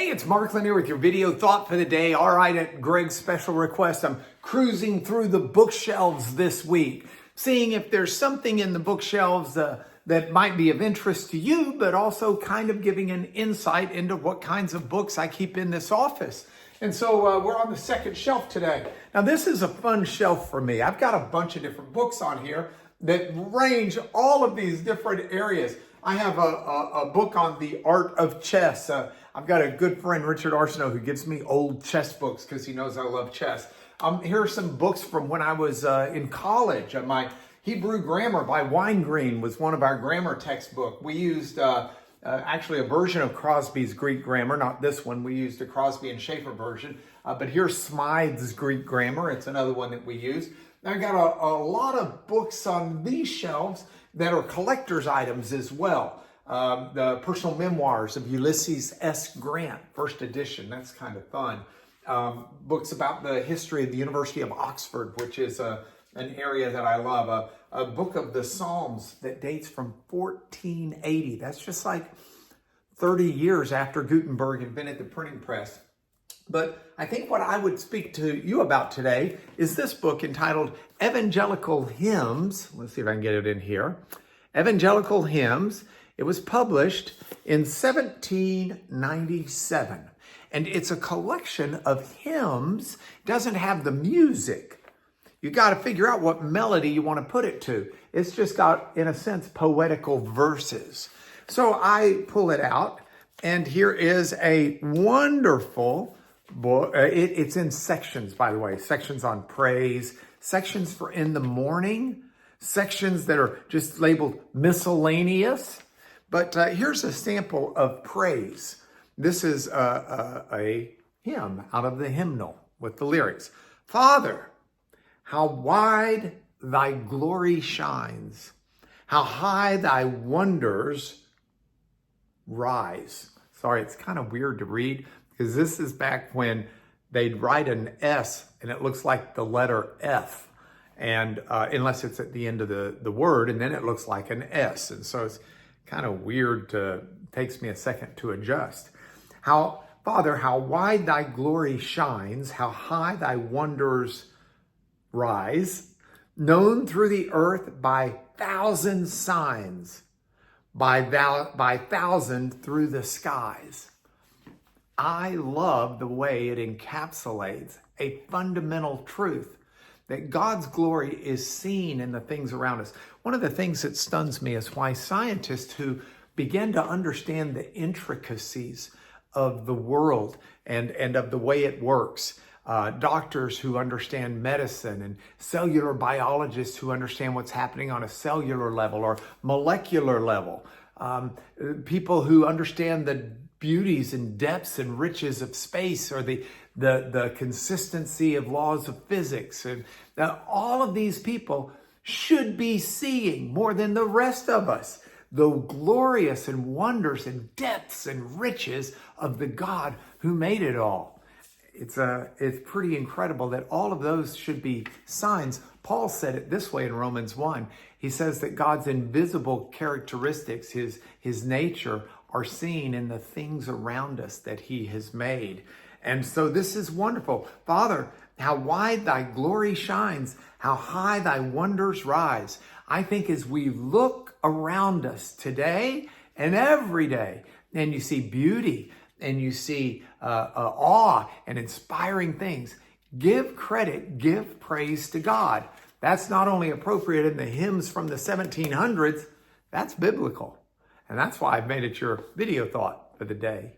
Hey, it's Mark Lanier with your video thought for the day. All right, at Greg's special request, I'm cruising through the bookshelves this week, seeing if there's something in the bookshelves that might be of interest to you, but also kind of giving an insight into what kinds of books I keep in this office. And so we're on the second shelf today. Now, this is a fun shelf for me. I've got a bunch of different books on here that range all of these different areas. I have a book on the art of chess. I've got a good friend, Richard Arsenault, who gives me old chess books because he knows I love chess. Here are some books from when I was in college. My Hebrew Grammar by Winegreen was one of our grammar textbook. We used actually a version of Crosby's Greek Grammar, not this one. We used a Crosby and Schaeffer version. But here's Smythe's Greek Grammar. It's another one that we use. I've got a lot of books on these shelves that are collector's items as well. The personal memoirs of Ulysses S. Grant, first edition. That's kind of fun. Books about the history of the University of Oxford, which is an area that I love. A book of the Psalms that dates from 1480. That's just like 30 years after Gutenberg invented the printing press. But I think what I would speak to you about today is this book entitled Evangelical Hymns. Let's see if I can get it in here. Evangelical Hymns. It was published in 1797. And it's a collection of hymns. It doesn't have the music. You got to figure out what melody you want to put it to. It's just got, in a sense, poetical verses. So I pull it out, and here is a wonderful book. It's in sections, by the way. Sections on praise, sections for in the morning, sections that are just labeled miscellaneous. But here's a sample of praise. This is a hymn out of the hymnal with the lyrics. Father, how wide thy glory shines, how high thy wonders rise. Sorry, it's kind of weird to read because this is back when they'd write an S and it looks like the letter F. And unless it's at the end of the word, and then it looks like an S. And so it's kind of weird, takes me a second to adjust. Father, how wide thy glory shines, how high thy wonders rise, known through the earth by thousand signs, by thousand through the skies. I love the way it encapsulates a fundamental truth that God's glory is seen in the things around us. One of the things that stuns me is why scientists who begin to understand the intricacies of the world and of the way it works, doctors who understand medicine and cellular biologists who understand what's happening on a cellular level or molecular level, people who understand the beauties and depths and riches of space or the consistency of laws of physics. And all of these people should be seeing more than the rest of us the glorious and wonders and depths and riches of the God who made it all. It's pretty incredible that all of those should be signs. Paul said it this way in Romans 1. He says that God's invisible characteristics, his nature, are seen in the things around us that he has made. And so this is wonderful. Father, how wide thy glory shines, how high thy wonders rise. I think as we look around us today and every day, and you see beauty and you see awe and inspiring things, give credit, give praise to God. That's not only appropriate in the hymns from the 1700s, that's biblical. And that's why I've made it your video thought for the day.